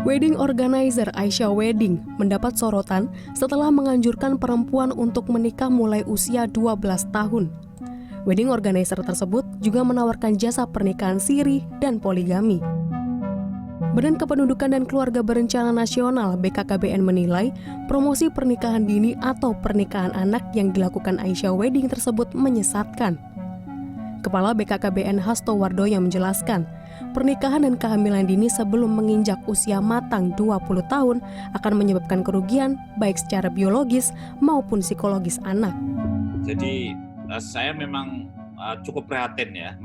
Wedding organizer Aisyah Wedding mendapat sorotan setelah menganjurkan perempuan untuk menikah mulai usia 12 tahun. Wedding organizer tersebut juga menawarkan jasa pernikahan siri dan poligami. Badan Kependudukan dan Keluarga Berencana Nasional (BKKBN) menilai promosi pernikahan dini atau pernikahan anak yang dilakukan Aisyah Wedding tersebut menyesatkan. Kepala BKKBN Hasto Wardoyo menjelaskan, pernikahan dan kehamilan dini sebelum menginjak usia matang 20 tahun akan menyebabkan kerugian baik secara biologis maupun psikologis anak. Jadi saya memang cukup prihatin ya,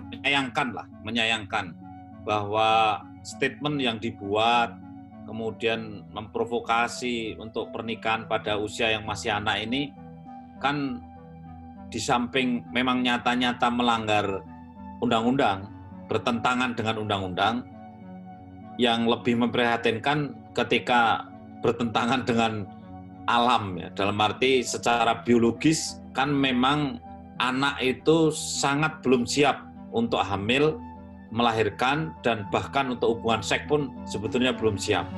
menyayangkan bahwa statement yang dibuat kemudian memprovokasi untuk pernikahan pada usia yang masih anak ini kan di samping memang nyata-nyata melanggar undang-undang, bertentangan dengan undang-undang, yang lebih memprihatinkan ketika bertentangan dengan alam ya, dalam arti secara biologis kan memang anak itu sangat belum siap untuk hamil, melahirkan, dan bahkan untuk hubungan seks pun sebetulnya belum siap.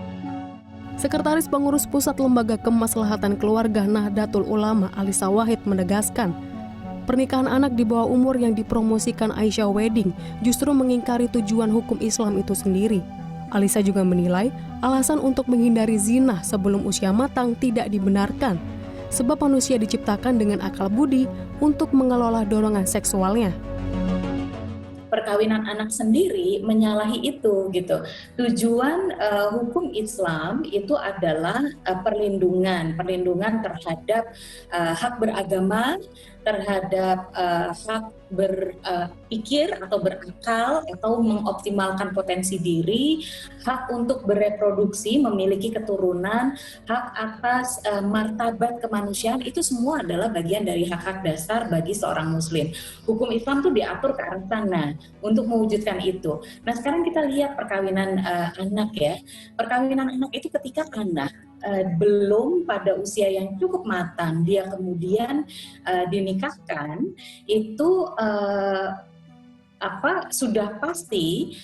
Sekretaris Pengurus Pusat Lembaga Kemaslahatan Keluarga Nahdlatul Ulama Alisa Wahid menegaskan, pernikahan anak di bawah umur yang dipromosikan Aisyah Wedding justru mengingkari tujuan hukum Islam itu sendiri. Alisa juga menilai alasan untuk menghindari zina sebelum usia matang tidak dibenarkan, sebab manusia diciptakan dengan akal budi untuk mengelola dorongan seksualnya. Perkawinan anak sendiri menyalahi itu gitu. Tujuan hukum Islam itu adalah perlindungan terhadap hak beragama, terhadap hak berpikir atau berakal atau mengoptimalkan potensi diri, hak untuk bereproduksi, memiliki keturunan, hak atas martabat kemanusiaan, itu semua adalah bagian dari hak-hak dasar bagi seorang muslim. Hukum Islam tuh diatur ke arah sana untuk mewujudkan itu. Nah, sekarang kita lihat perkawinan anak ya. Perkawinan anak itu ketika anak belum pada usia yang cukup matang, dia kemudian dinikahkan, itu sudah pasti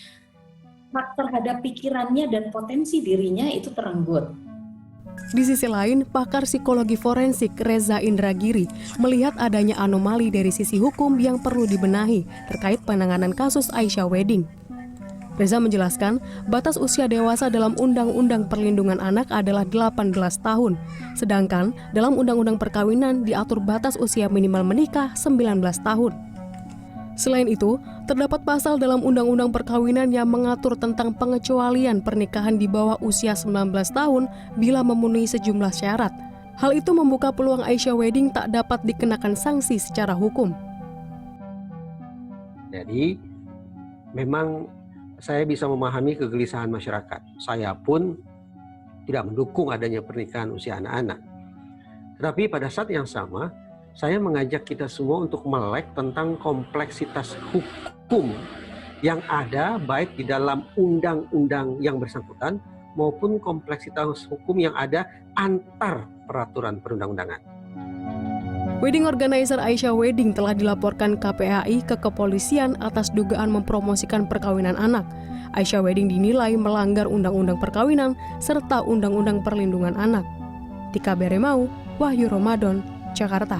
hak terhadap pikirannya dan potensi dirinya itu terenggut. Di sisi lain, pakar psikologi forensik Reza Indragiri melihat adanya anomali dari sisi hukum yang perlu dibenahi terkait penanganan kasus Aisyah Wedding. Reza menjelaskan, batas usia dewasa dalam Undang-Undang Perlindungan Anak adalah 18 tahun, sedangkan dalam Undang-Undang Perkawinan diatur batas usia minimal menikah 19 tahun. Selain itu, terdapat pasal dalam Undang-Undang Perkawinan yang mengatur tentang pengecualian pernikahan di bawah usia 19 tahun bila memenuhi sejumlah syarat. Hal itu membuka peluang Aisyah Wedding tak dapat dikenakan sanksi secara hukum. Jadi, memang saya bisa memahami kegelisahan masyarakat. Saya pun tidak mendukung adanya pernikahan usia anak-anak. Tetapi pada saat yang sama, saya mengajak kita semua untuk melek tentang kompleksitas hukum yang ada baik di dalam undang-undang yang bersangkutan maupun kompleksitas hukum yang ada antar peraturan perundang-undangan. Wedding organizer Aisyah Wedding telah dilaporkan KPAI ke kepolisian atas dugaan mempromosikan perkawinan anak. Aisyah Wedding dinilai melanggar Undang-Undang Perkawinan serta Undang-Undang Perlindungan Anak. Tika Beremau, Wahyu Ramadan, Jakarta.